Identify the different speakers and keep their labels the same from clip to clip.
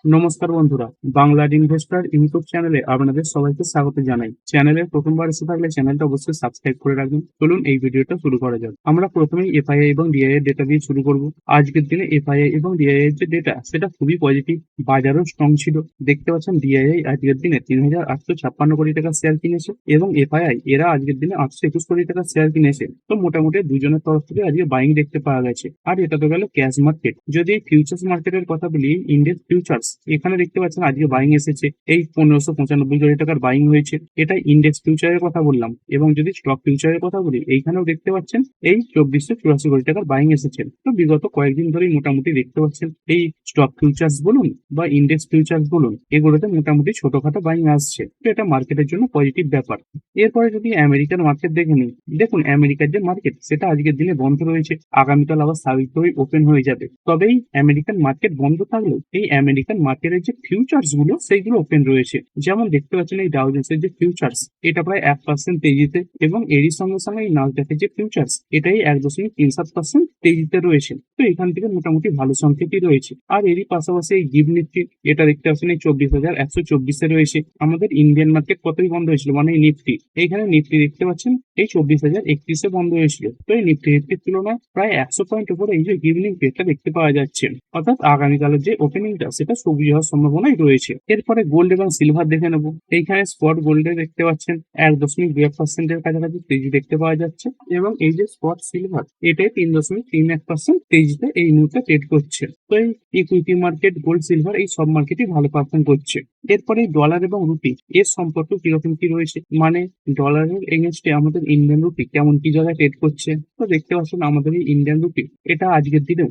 Speaker 1: নমস্কার বন্ধুরা, বাংলার ইনভেস্টর ইউটিউব চ্যানেলে আপনাদের সবাইকে স্বাগত জানাই। চ্যানেলে প্রথমবার এসে থাকলে চ্যানেলটা অবশ্যই সাবস্ক্রাইব করে রাখবেন। চলুন এই ভিডিওটা শুরু করা যাক। আমরা প্রথমেই এফআইআই এবং ডিআই এর ডেটা দিয়ে শুরু করব। আজকের দিনে এফআইআই এবং ডিআই এর যে ডেটা সেটা খুবই পজিটিভ, বাজারও স্ট্রং ছিল। দেখতে পাচ্ছেন ডিআইআই আজকের দিনে ৩,৮৫৬ কোটি টাকা শেয়ার কিনেছে এবং এফআইআই এরা আজকের দিনে ৮২১ কোটি টাকা শেয়ার কিনেছে। তো মোটামুটি দুজনের তরফ থেকে আজকে বাইং দেখতে পাওয়া গেছে। আর এটা তো গেল ক্যাশ মার্কেট। যদি এই ফিউচার্স মার্কেটের কথা বলি, ইন্ডেক্স ফিউচার্স এখানে দেখতে পাচ্ছেন আজকে বাইং এসেছে। এই ১৫৯৫ কোটি টাকার বাইং হয়েছে। এটা ইন্ডেক্স ফিউচারের কথা বললাম। এবং যদি স্টক ফিউচারের কথা বলি, এইখানেও দেখতে পাচ্ছেন এই ২৪৮৪ কোটি টাকার বাইং এসেছে। তো বিগত কয়েকদিন ধরেই মোটামুটি দেখতে পাচ্ছেন এই স্টক ফিউচার্স বলুন বা ইন্ডেক্স ফিউচার্স বলুন, এগুলোতে মোটামুটি ছোটখাটো বাইং আসছে। তো এটা মার্কেটের জন্য পজিটিভ ব্যাপার। এরপরে যদি আমেরিকান মার্কেট দেখে নিই, দেখুন আমেরিকার যে মার্কেট সেটা আজকের দিনে বন্ধ রয়েছে। আগামীকাল আবার স্বাভাবিকভাবেই ওপেন হয়ে যাবে। তবেই আমেরিকান মার্কেট বন্ধ থাকলেও এই আমেরিকান মার্কেটের যে ফিউচার্স গুলো সেইগুলো ওপেন রয়েছে। যেমন দেখতে পাচ্ছেন এই ডাউ জোন্সের যে ফিউচার্স এটা প্রায় 1% তেজিতে, এবং এরই সঙ্গে সঙ্গে এই নাসডাকের যে ফিউচার্স এটাই ১.৩৭% তেজিতে রয়েছে। তো এখান থেকে মোটামুটি ভালো সংকেতই রয়েছে। আর এরই পাশাপাশি এই গিভ নিফটি এটা দেখতে পাচ্ছেন এই ২৪,১২৪ রয়েছে। আমাদের ইন্ডিয়ান মার্কেট কতই বন্ধ হয়েছিল, মানে এই নিফটি, এইখানে নিফটি দেখতে পাচ্ছেন এই ২৪,০৩১ বন্ধ হয়েছিল। তো এই নিফটি নিফটির তুলনায় প্রায় ১০০ পয়েন্ট উপরে এই যে গিভ নিফটি এটা দেখতে পাওয়া যাচ্ছে। অর্থাৎ আগামীকালের যে ওপেনিংটা সেটা সবুজ হওয়ার সম্ভাবনাই রয়েছে। এরপরে গোল্ড এবং সিলভার দেখে নেব। এইখানে স্পট গোল্ডে দেখতে পাচ্ছেন ১.২১% এর কাছাকাছি তেজি দেখতে পাওয়া যাচ্ছে, এবং এই যে স্পট সিলভার এটাই ৩.৩১% তেজিতে এই মুহূর্তে ট্রেড করছে। তো এই ইকুইটি মার্কেট, গোল্ড, সিলভার এই সব মার্কেটই ভালো পারফর্ম করছে। এরপরে ডলার এবং রুপি এর সম্পর্ক কিরকম কি রয়েছে, মানে ডলারের এগেনস্টে আমাদের ইন্ডিয়ান রুপি কেমন কি জায়গায় ট্রেড করছে। তো দেখতে পাচ্ছেন আমাদের এই ইন্ডিয়ান রুপি এটা আজকের দিনেও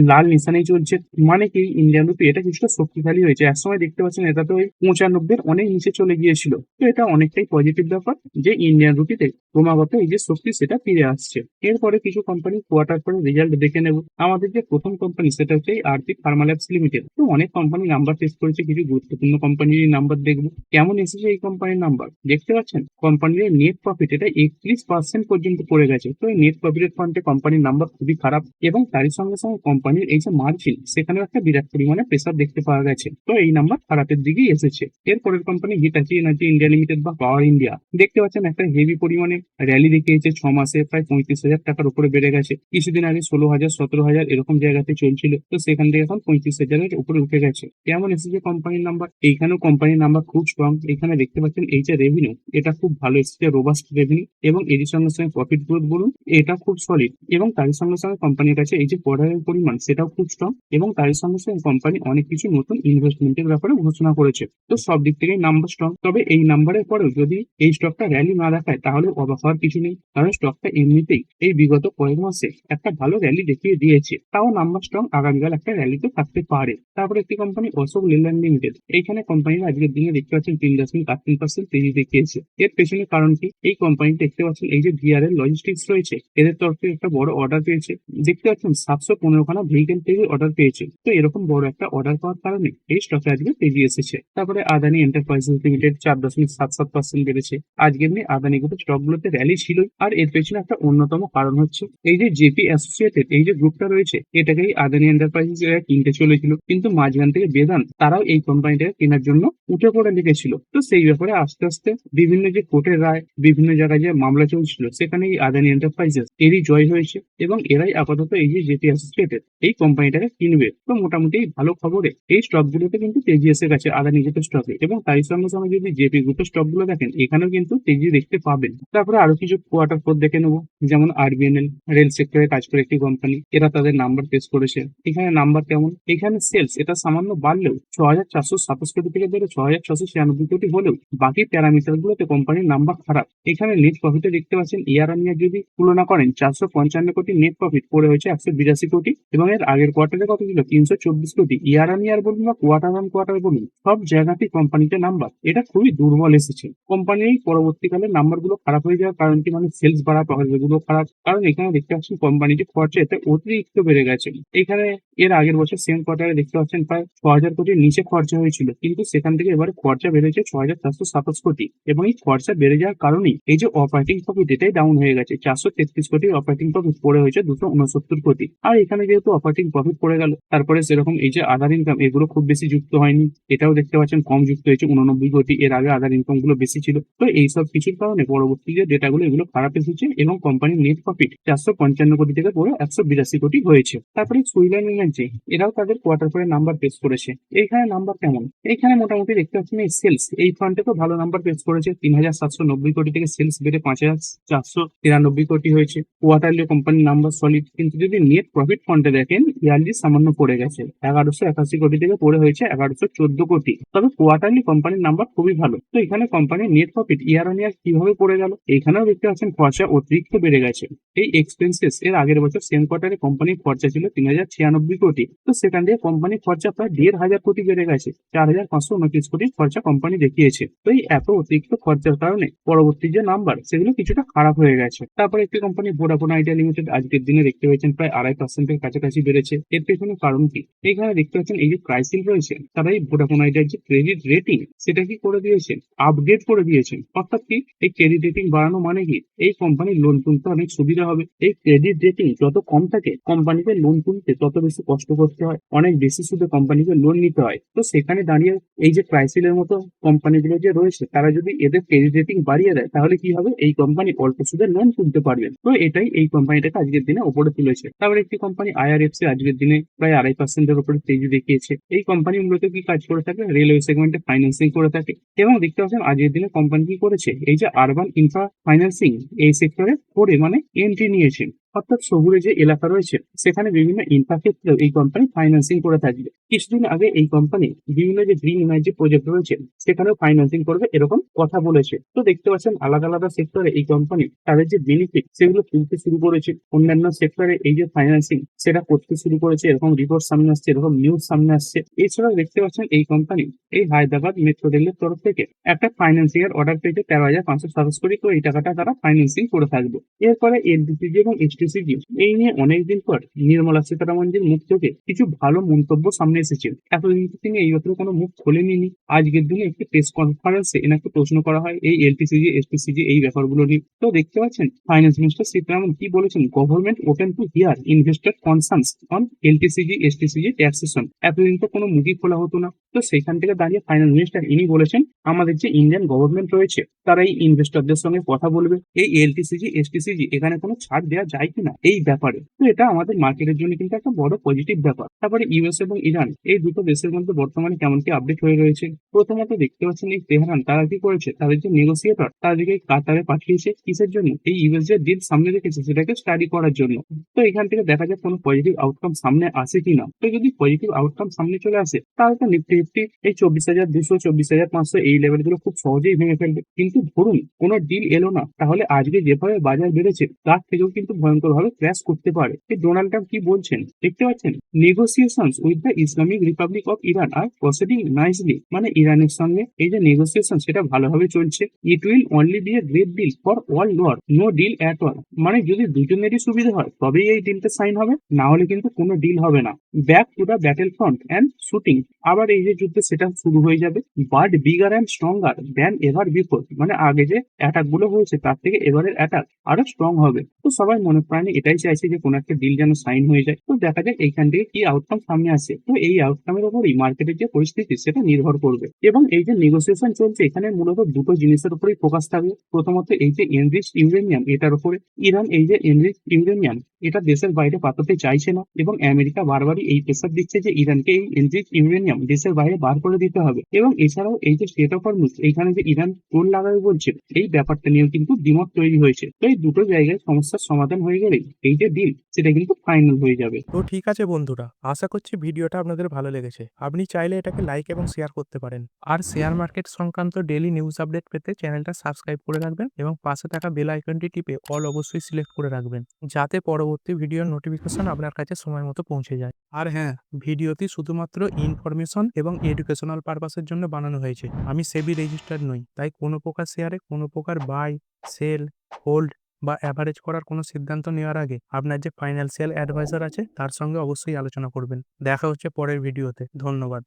Speaker 1: লাল নিশানেই চলছে। মানে কি ইন্ডিয়ান রুপি এটা কিছুটা শক্তিশালী হয়েছে। একসময় দেখতে পাচ্ছেন এটা তো ওই ৯৫ অনেক নিচে চলে গিয়েছিল। তো এটা অনেকটাই পজিটিভ ব্যাপার যে ইন্ডিয়ান রুপিতে ক্রমাগত এই যে শক্তি সেটা ফিরে আসছে। এরপরে কিছু কোম্পানি কোয়ার্টার পরে রেজাল্ট দেখে নেব। আমাদের যে প্রথম কোম্পানি সেটা হচ্ছে এই আরতি ফার্মাল্যাবস লিমিটেড। তো অনেক কোম্পানি নাম্বার টেস্ট করেছে, কিছু গুরুত্বপূর্ণ কোম্পানির নাম্বার দেখবো কেমন এসেছে এই কোম্পানির নাম্বার। দেখতে পাচ্ছেন কোম্পানির নেট প্রফিট এটা ৩১% পর্যন্ত পড়ে গেছে। তো এই নেট প্রফিটের ফ্রন্টে কোম্পানির নাম্বার খুবই খারাপ, এবং তারই সঙ্গে সঙ্গে কোম্পানির এই যে মার্জিন সেখানেও একটা বিরাট পরিমাণে প্রেসার দেখতে পাওয়া গেছে। তো এই নাম্বার খারাপের দিকেই এসেছে। এরপরের company Hitachi energy India limited বা পাওয়ার ইন্ডিয়া। দেখতে পাচ্ছেন একটা হেভি পরিমাণে র্যালি দেখিয়েছে। ৬ মাসে প্রায় ৩৫,০০০ টাকার উপরে বেড়ে গেছে। কিছুদিন আগে ১৬,০০০, ১৭,০০০ এরকম জায়গাতে চলছিল। তো সেখান থেকে এখন ৩৫,০০০-এর উপরে উঠে গেছে। কেমন এসেছে কোম্পানির নাম্বার, এইখানেও কোম্পানির নাম্বার খুব স্ট্রং। এখানে দেখতে পাচ্ছেন এই যে রেভিনিউ এটা খুব ভালো এসেছে, রোবাস্ট রেভিনিউ, এবং এরই সঙ্গে সঙ্গে প্রফিট গ্রোথ বলুন এটা খুব সলিড। এবং তারই সঙ্গে সঙ্গে কোম্পানির কাছে এই যে অর্ডারের পরিমাণ সেটাও খুব স্ট্রং, এবং তারই সঙ্গে সঙ্গে কোম্পানি অনেক কিছু নতুন ইনভেস্টমেন্টের ব্যাপারে ঘোষণা করেছে। তো সব দিক থেকেই নাম্বার স্ট্রং। তবে এই নাম্বারের পরেও যদি এই স্টকটা র্যালি না দেখায় তাহলে অবাক হওয়ার কিছু নেই, কারণ স্টকটা এমনিতেই এই বিগত কয়েক মাসে একটা ভালো র্যালি দেখিয়ে দিয়েছে। তাও নাম্বার স্ট্রং, আগামীকাল একটা র্যালিতে থাকতে পারে। তারপরে একটি কোম্পানি অশোক লেল্যান্ড লিমিটেড। এইখানে কোম্পানির আজকের দিনে দেখতে পাচ্ছেন ৩.৮৩% তেজি দেখিয়েছে। এর পেছনে কারণ কি, এই কোম্পানি দেখতে পাচ্ছেন এই যে ভিআরএল লজিস্টিক্স রয়েছে এদের তরফ থেকে একটা বড় অর্ডার পেয়েছে। দেখতে পাচ্ছেন ৭১৫খানা ভেহিকেল থেকে অর্ডার পেয়েছে। তো এরকম বড় একটা অর্ডার পাওয়ার কারণে এই স্টকে আজকে তেজি এসেছে। তারপরে আদানি এন্টারপ্রাইজেস লিমিটেড ৪.৭৭% বেড়েছে। আজকে এমনি আদানি গ্রুপের স্টকগুলোতে র্যালি ছিল। আর এর পেছনে একটা অন্যতম কারণ হচ্ছে এই যে জেপি অ্যাসোসিয়েটেড এই যে গ্রুপটা রয়েছে এটাকেই আদানি এন্টারপ্রাইজেস এরা কিনতে চলেছিল, কিন্তু মাঝখান থেকে বেদান্ত তারাও এই কোম্পানিটাকে কেনার জন্য উঠে পড়ে লেগেছিল। তো সেই ব্যাপারে আস্তে আস্তে বিভিন্ন যে কোর্টের রায়, বিভিন্ন জায়গায় যে মামলা চলছিল সেখানে এই আদানি এন্টারপ্রাইজেস এরই জয় হয়েছে, এবং এরাই আপাতত এই যে জেপি অ্যাসোসিয়েটেড এই কোম্পানিটাকে কিনবে। তো মোটামুটি ভালো খবরে এই স্টকগুলোতে কিন্তু তেজি এসে গেছে আদানি গ্রুপের স্টকে, এবং তাই সঙ্গে সঙ্গে যদি জেপি গ্রুপের স্টকগুলো দেখেন এখানেও কিন্তু তেজি দেখতে পাবেন। তারপরে আরো কিছু কোয়ার্টার পর দেখে নেবো, যেমন আরবিএনএল রেল সেক্টরে কাজ করে একটি কোম্পানি, এরা তাদের নাম্বার পেশ করেছে। এখানে নাম্বার কেমন, এখানে সেলস এটা সামান্য বাড়লেও ৬,৪২৭ কোটি থেকে বেড়ে ৬,৬৯৬ কোটি হলেও বাকি প্যারামিটার গুলোতে কোম্পানির নাম্বার খারাপ। এখানে নেট প্রফিটে দেখতে পাচ্ছেন ইয়ার অন ইয়ার যদি তুলনা করেন ৪৫৫ কোটি নেট প্রফিট পড়ে হয়েছে ১৮২ কোটি, এবং এর আগের কোয়ার্টারে কত ছিল ৩২৪ কোটি। ইয়ার অন ইয়ার বলুন বা কোয়ার্টার অন কোয়ার্টার বলুন, সব জায়গাতেই কোম্পানিতে নাম্বার এটা খুবই দুর্বল এসেছে। কোম্পানির এই পরবর্তীকালে নাম্বার গুলো খারাপ হয়ে যাওয়ার কারণ কি, মানে সেলস বাড়া প্রফিট গুলো খারাপ, কারণ এখানে দেখতে পাচ্ছেন কোম্পানির যে খরচা এতে অতিরিক্ত বেড়ে গেছে। এখানে এর আগের বছর সেম কোয়ার্টারে দেখতে পাচ্ছেন প্রায় ৬,০০০ কোটির নিচে খরচা হয়েছিল, কিন্তু সেখান থেকে এবারে খরচা বেড়েছে ৬,৪২৭ কোটি, এবং এই খরচা বেড়ে যাওয়ার কারণেই এই যে অপারেটিং প্রফিট এটাই ডাউন হয়ে গেছে। ৪৩৩ কোটি অপারেটিং প্রফিট পড়ে হয়েছে ২৬৯ কোটি। আর এখানে যেহেতু অপারেটিং প্রফিট পড়ে গেল, তারপরে সেরকম এই যে আদার ইনকাম এগুলো এগুলো খুব বেশি যুক্ত হয়নি। এটাও দেখতে পাচ্ছেন কম যুক্ত হয়েছে 89 কোটি। এর আগে আদার ইনকাম গুলো বেশি ছিল। তো এইসব কিছুর কারণে পরবর্তী যে ডেটাগুলো এগুলো খারাপ এসেছে এবং কোম্পানির নেট প্রফিট 455 কোটি থেকে পড়ে 182 কোটি হয়েছে। তারপরে সুইলান এনার্জি এরাও তাদের কোয়ার্টার পরে নাম্বার পেশ করেছে। এইখানে নাম্বার কেমন? এইখানে মোটামুটি দেখতে পাচ্ছেন এই সেলস এই ফ্রন্টে তো ভালো নাম্বার পেশ করেছে। 3,790 কোটি থেকে সেলস বেড়ে 5,493 কোটি হয়েছে। কোয়ার্টারলি কোম্পানির নাম্বার সলিড, কিন্তু যদি নেট প্রফিট ফ্রন্টে দেখেন ইয়ারলি সামান্য পড়ে গেছে। 1181 কোটি থেকে পড়ে হয়েছে 1114 কোটি। তবে কোয়ার্টারলি কোম্পানির নাম্বার খুবই ভালো। তো এখানে কোম্পানির নেট প্রফিট ইয়ার অন ইয়ার কিভাবে পড়ে গেল? এখানেও দেখতে পাচ্ছেন খরচা অতিরিক্ত বেড়ে গেছে। এই এক্সপেন্সেস এর আগের বছর সেম কোয়ার্টারে কোম্পানির খরচা ছিল 3,096 কোটি। তো সেখান থেকে কোম্পানির খরচা প্রায় 1,500 কোটি বেড়ে গেছে। 4,529 কোটির খরচা কোম্পানি দেখিয়েছে। তো এই এত অতিরিক্ত খরচার কারণে পরবর্তী যে নাম্বার সেগুলো কিছুটা খারাপ হয়ে গেছে। তারপরে একটি কোম্পানি ভোডাফোন আইডিয়া লিমিটেড আজকের দিনে দেখতে পেয়েছেন প্রায় 2.5% কাছাকাছি বেড়েছে। এর পেছনে কারণ কি? এখানে দেখতে পাচ্ছেন এই যে ক্রাইসিল রয়েছে তারা এই ভোডাফোন আইডিয়ার যে ক্রেডিট রেটিং সেটা কি করে দিয়েছেন, আপগ্রেড করে দিয়েছেন। অর্থাৎ কি এই ক্রেডিট রেটিং বাড়ানো মানে কি এই কোম্পানির লোন তুলতে অনেক সুবিধা হবে। এই ক্রেডিট রেটিং যত কম থাকে কোম্পানিকে লোন তুলতে তত বেশি কষ্ট করতে হয়, অনেক বেশি সুদে কোম্পানিকে লোন নিতে হয়। তো সেখানে দাঁড়িয়ে এই যে ক্রাইসিলের মতো কোম্পানিগুলো যে রয়েছে তারা যদি এদের ক্রেডিট রেটিং বাড়িয়ে দেয় তাহলে কি হবে, এই কোম্পানি অল্প সুদে লোন তুলতে পারবে। তো এটাই এই কোম্পানিটাকে আজকের দিনে উপরে তুলেছে। তারপরে একটি কোম্পানি আইআরএফসি আজকের দিনে প্রায় 2.5% উপরে তেজি দেখিয়েছে। এই কোম্পানি মূলত কি কাজ করে থাকে, রেলওয়ে সেগমেন্টে ফাইন্যান্সিং করে থাকে। এবং দেখতে পাচ্ছেন আজকের দিনে কোম্পানি কি করেছে, এই যে আরবান ইনফ্রা ফাইন্যান্সিং এই সেক্টরে করে মানে এন্ট্রি নিয়েছে। অর্থাৎ শহুরে যে এলাকা রয়েছে সেখানে বিভিন্ন ইনফ্রাস্ট্রাকচার এই কোম্পানি ফাইন্যান্সিং করে থাকবে। কিছুদিন আগে এই কোম্পানি বিভিন্ন যে গ্রিন এনার্জি প্রজেক্ট রয়েছে সেখানেও ফাইন্যান্সিং করবে এরকম কথা বলেছে। তো দেখতে পাচ্ছেন আলাদা আলাদা সেক্টরে এই কোম্পানি তাদের যে বেনিফিট সেগুলো তুলতে শুরু করেছে। অন্যান্য সেক্টরে এই যে ফাইন্যান্সিং সেটা করতে শুরু করেছে, এরকম রিপোর্ট সামনে আসছে, এরকম নিউজ সামনে আসছে। এছাড়াও দেখতে পাচ্ছেন এই কোম্পানি এই হায়দ্রাবাদ মেট্রো রেলের তরফ থেকে একটা ফাইন্যান্সিং এর অর্ডার পেয়েছে 13,527 কোটি। তো এই টাকাটা তারা ফাইন্যান্সিং করে থাকবে। এরপরে এলটিসিজি এবং এইচটিসিজি এই নিয়ে অনেকদিন পর নির্মলা সীতারামনজির মুখ থেকে কিছু ভালো মন্তব্য সামনে এসেছে। এতদিন তো তিনি এই ব্যাপারে কোনো মুখ খোলেনি। আজকের দিনে একটি প্রেস কনফারেন্সে এনাকে প্রশ্ন করা হয় এই এলটিসিজি এইচটিসিজি এই ব্যাপারগুলো নিয়ে। তো দেখতে পাচ্ছেন ফাইন্যান্স মিনিস্টার সীতারামন কি বলেছেন, government open to hear investor concerns on LTCG HTCG taxation. এতদিন তো কোনো মুখই খোলা হতো না। তো সেখান থেকে দাঁড়িয়ে ফাইন্যান্স মিনিস্টার ইনি বলেছেন আমাদের যে ইন্ডিয়ান গভর্নমেন্ট রয়েছে তারা এই ইনভেস্টরদের সঙ্গে কথা বলবে এই এলটিসিজি এসটিসিজি এখানে কোনো ছাড় দেওয়া যায় কিনা এই ব্যাপারে। তো এটা আমাদের মার্কেটের জন্য কিন্তু একটা বড় পজিটিভ ব্যাপার। তারপরে ইউএস এবং ইরান এই দুটো দেশের মধ্যে বর্তমানে কেমন কি আপডেট হয়ে রয়েছে। প্রথমত দেখতে পাচ্ছেন এই তেহরান তারা কি করেছে, তাদের যে নেগোসিয়েটর তাদেরকে কাতারে পাঠিয়েছে কিসের জন্য, এই ইউএস যে ডিল সামনে রেখেছে সেটাকে স্টাডি করার জন্য। তো এখান থেকে দেখা যাক কোনো পজিটিভ আউটকাম সামনে আসে কিনা। তো যদি পজিটিভ আউটকাম সামনে চলে আসে তাহলে তো নিফটি ফিফটি এই 24,200 24,500 এই লেভেলগুলো খুব সহজেই ভেঙে ফেলবে। কিন্তু ধরুন কোনো ডিল এলো না, তাহলে আজকে যেভাবে বাজার বেড়েছে তার থেকেও কিন্তু ভয়ঙ্কর ভাবে ক্র্যাশ করতে পারে। এই ডোনাল্ড ট্রাম্প কি বলছেন দেখতে পাচ্ছেন, negotiations with the Islamic republic of Iran are proceeding nicely. মানে ইরানের সঙ্গে এই যে নেগোসিয়েশন সেটা ভালোভাবে চলছে। It will only be a great deal for all war, no deal at all. মানে যদি দুজনেরই সুবিধা হয় তবেই এই ডিলটা সাইন হবে, না হলে কিন্তু কোনো ডিল হবে না। Back to the battle front and shooting. আবার এই যে যুদ্ধ সেটা শুরু হয়ে যাবে, but bigger and stronger than ever before. মানে আগে যে অ্যাটাক গুলো হয়েছে তার থেকে এবারের অ্যাটাক আরো স্ট্রং হবে। তো সবাই মনে প্রাণে এটাই চাইছে যে কোনো একটা ডিল যেন সাইন হয়ে যায়। তো দেখা যাক এইখান থেকে কি আউটকাম সামনে আসে। তো এই আউটকামের উপরই মার্কেটের যে পরিস্থিতি সেটা নির্ভর করবে। এবং এই যে নেগোসিয়েশন চলছে এখানে মূলত দুটো জিনিসের উপরেই ফোকাস থাকবে। প্রথমত এই যে এনরিচড ইউরেনিয়াম এটার উপরে। ইরান এই যে এনরিচড ইউরেনিয়াম এটা দেশের বাইরে পাঠাতে চাইছে না এবং আমেরিকা বারবারই এই প্রেসার দিচ্ছে যে ইরানকে এই এনরিচড ইউরেনিয়াম দেশের বাইরে বার করে দিতে হবে। এবং এছাড়াও এই যে স্টেট অফ হরমুজ এইখানে যে ইরান টোল লাগাবে বলছে এই ব্যাপারটা নিয়েও কিন্তু দ্বিমত তৈরি হয়েছে। তো এই দুটো জায়গায় সমস্যার সমাধান হয়ে গেলেই এই যে ডিল সেটা কিন্তু ফাইনাল হয়ে যাবে।
Speaker 2: তো ঠিক আছে বন্ধুরা, আশা করছি ভিডিওটা আপনাদের ভালো লেগেছে। আপনি চাইলে এটাকে লাইক এবং শেয়ার করতে পারেন। আর শেয়ার মার্কেট সংক্রান্ত ডেইলি নিউজ আপডেট পেতে চ্যানেলটা সাবস্ক্রাইব করে রাখবেন এবং পাশে থাকা বেল আইকনটি টিপে অল অবশ্যই সিলেক্ট করে রাখবেন, যাতে পরবর্তী ভিডিওর নোটিফিকেশন আপনার কাছে সময় মতো পৌঁছে যায়। আর হ্যাঁ, ভিডিওটি শুধুমাত্র ইনফরমেশন এবং এডুকেশনাল পারপাসের জন্য বানানো হয়েছে। আমি সেবি রেজিস্টার্ড নই, তাই কোনো প্রকার শেয়ারে কোনো প্রকার বাই, সেল, হোল্ড বা অ্যাভারেজ করার কোনো সিদ্ধান্ত নেওয়ার আগে আপনার যে ফাইন্যান্সিয়াল অ্যাডভাইজার আছে তার সঙ্গে অবশ্যই আলোচনা করবেন। দেখা হচ্ছে পরের ভিডিওতে। ধন্যবাদ।